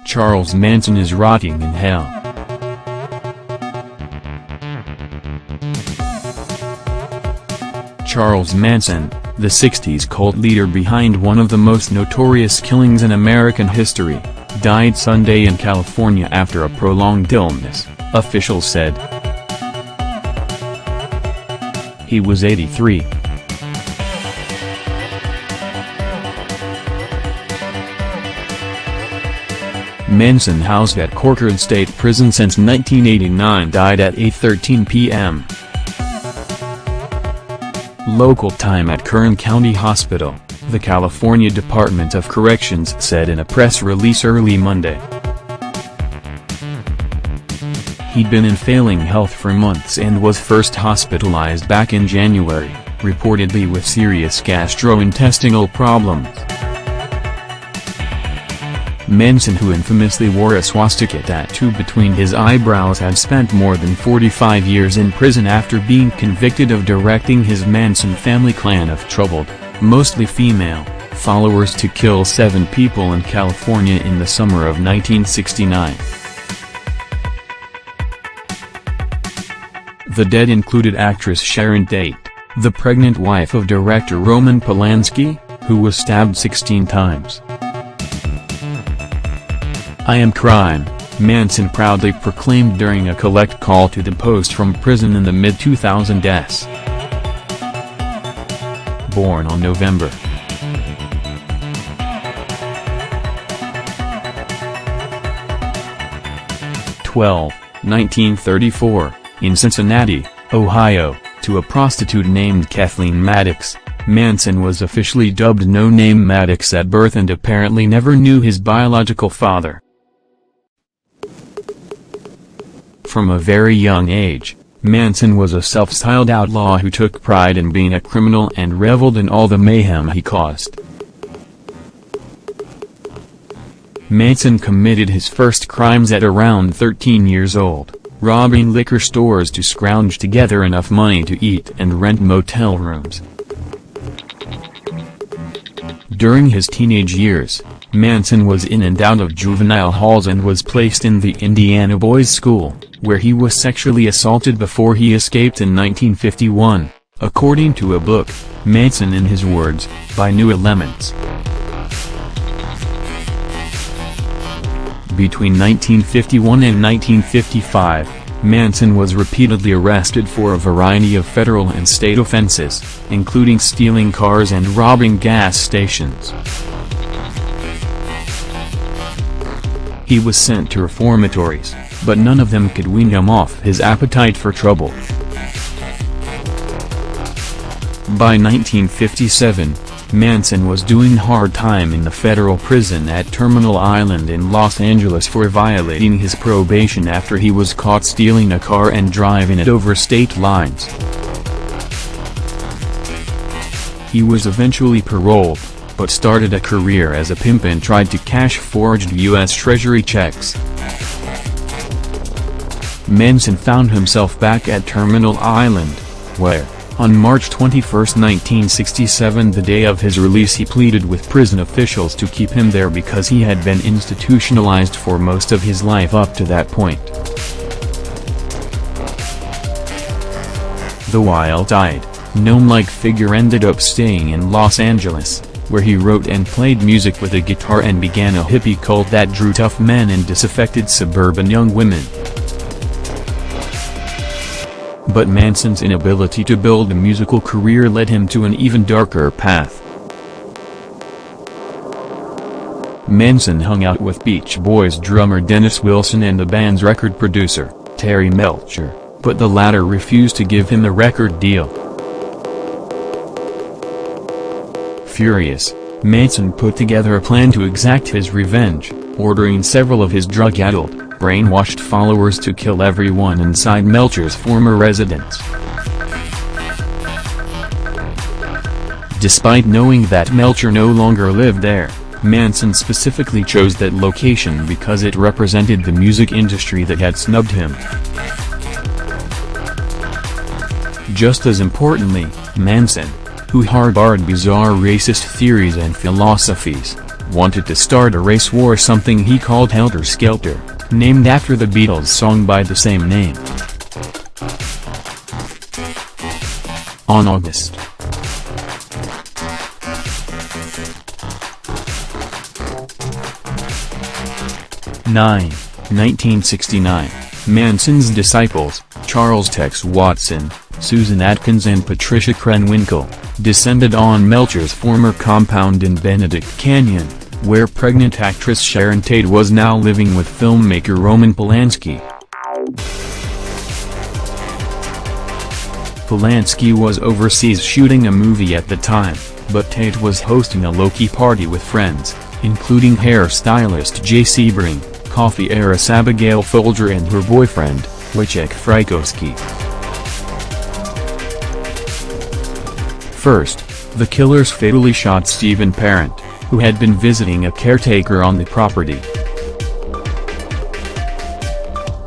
Charles Manson is rotting in hell. Charles Manson, the 60s cult leader behind one of the most notorious killings in American history, died Sunday in California after a prolonged illness, officials said. He was 83. Manson, housed at Corcoran State Prison since 1989, died at 8:13 p.m. local time at Kern County Hospital, the California Department of Corrections said in a press release early Monday. He'd been in failing health for months and was first hospitalized back in January, reportedly with serious gastrointestinal problems. Manson, who infamously wore a swastika tattoo between his eyebrows, had spent more than 45 years in prison after being convicted of directing his Manson family clan of troubled, mostly female, followers to kill 7 people in California in the summer of 1969. The dead included actress Sharon Tate, the pregnant wife of director Roman Polanski, who was stabbed 16 times. "I am crime," Manson proudly proclaimed during a collect call to the Post from prison in the mid-2000s. Born on November 12, 1934, in Cincinnati, Ohio, to a prostitute named Kathleen Maddox, Manson was officially dubbed No Name Maddox at birth and apparently never knew his biological father. From a very young age, Manson was a self-styled outlaw who took pride in being a criminal and reveled in all the mayhem he caused. Manson committed his first crimes at around 13 years old, robbing liquor stores to scrounge together enough money to eat and rent motel rooms. During his teenage years, Manson was in and out of juvenile halls and was placed in the Indiana Boys School, where he was sexually assaulted before he escaped in 1951, according to a book, Manson in His Words, by New Elements. Between 1951 and 1955, Manson was repeatedly arrested for a variety of federal and state offenses, including stealing cars and robbing gas stations. He was sent to reformatories, but none of them could wean him off his appetite for trouble. By 1957, Manson was doing hard time in the federal prison at Terminal Island in Los Angeles for violating his probation after he was caught stealing a car and driving it over state lines. He was eventually paroled, but started a career as a pimp and tried to cash forged U.S. Treasury checks. Manson found himself back at Terminal Island, where, on March 21, 1967, the day of his release, he pleaded with prison officials to keep him there because he had been institutionalized for most of his life up to that point. The wild-eyed, gnome-like figure ended up staying in Los Angeles, where he wrote and played music with a guitar and began a hippie cult that drew tough men and disaffected suburban young women. But Manson's inability to build a musical career led him to an even darker path. Manson hung out with Beach Boys drummer Dennis Wilson and the band's record producer, Terry Melcher, but the latter refused to give him a record deal. Furious, Manson put together a plan to exact his revenge, ordering several of his drug-addled, brainwashed followers to kill everyone inside Melcher's former residence. Despite knowing that Melcher no longer lived there, Manson specifically chose that location because it represented the music industry that had snubbed him. Just as importantly, Manson, who harbored bizarre racist theories and philosophies, wanted to start a race war, something he called Helter Skelter, named after the Beatles' song by the same name. On August 9, 1969, Manson's disciples, Charles Tex Watson, Susan Atkins and Patricia Krenwinkel, descended on Melcher's former compound in Benedict Canyon, where pregnant actress Sharon Tate was now living with filmmaker Roman Polanski. Polanski was overseas shooting a movie at the time, but Tate was hosting a low-key party with friends, including hairstylist Jay Sebring, coffee heiress Abigail Folger and her boyfriend, Wojciech Frykowski. First, the killers fatally shot Stephen Parent, who had been visiting a caretaker on the property.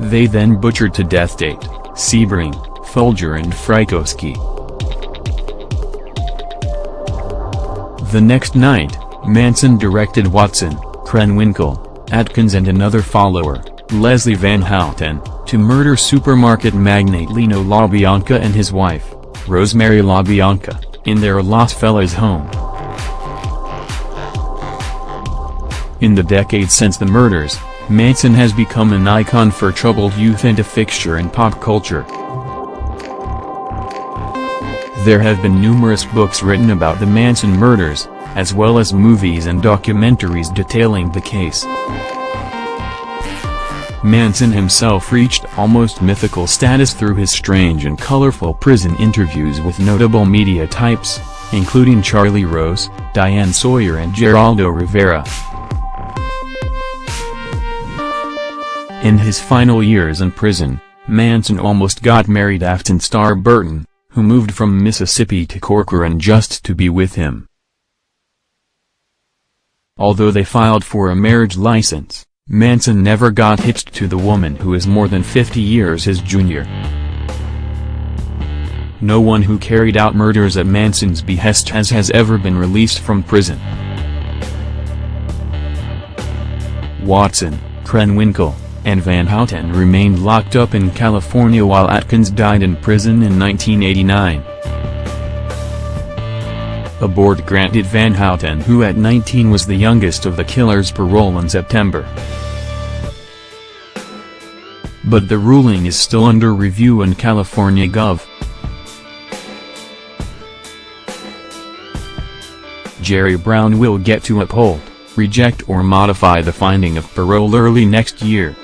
They then butchered to death Tate, Sebring, Folger and Frykowski. The next night, Manson directed Watson, Krenwinkel, Atkins and another follower, Leslie Van Houten, to murder supermarket magnate Lino LaBianca and his wife, Rosemary LaBianca, in their Los Feliz home. In the decades since the murders, Manson has become an icon for troubled youth and a fixture in pop culture. There have been numerous books written about the Manson murders, as well as movies and documentaries detailing the case. Manson himself reached almost mythical status through his strange and colorful prison interviews with notable media types, including Charlie Rose, Diane Sawyer and Geraldo Rivera. In his final years in prison, Manson almost got married Afton star Burton, who moved from Mississippi to Corcoran just to be with him. Although they filed for a marriage license, Manson never got hitched to the woman who is more than 50 years his junior. No one who carried out murders at Manson's behest has ever been released from prison. Watson, Krenwinkel, and Van Houten remained locked up in California while Atkins died in prison in 1989. A board granted Van Houten, who at 19 was the youngest of the killers, parole in September. But the ruling is still under review in California Gov. Jerry Brown will get to uphold, reject or modify the finding of parole early next year.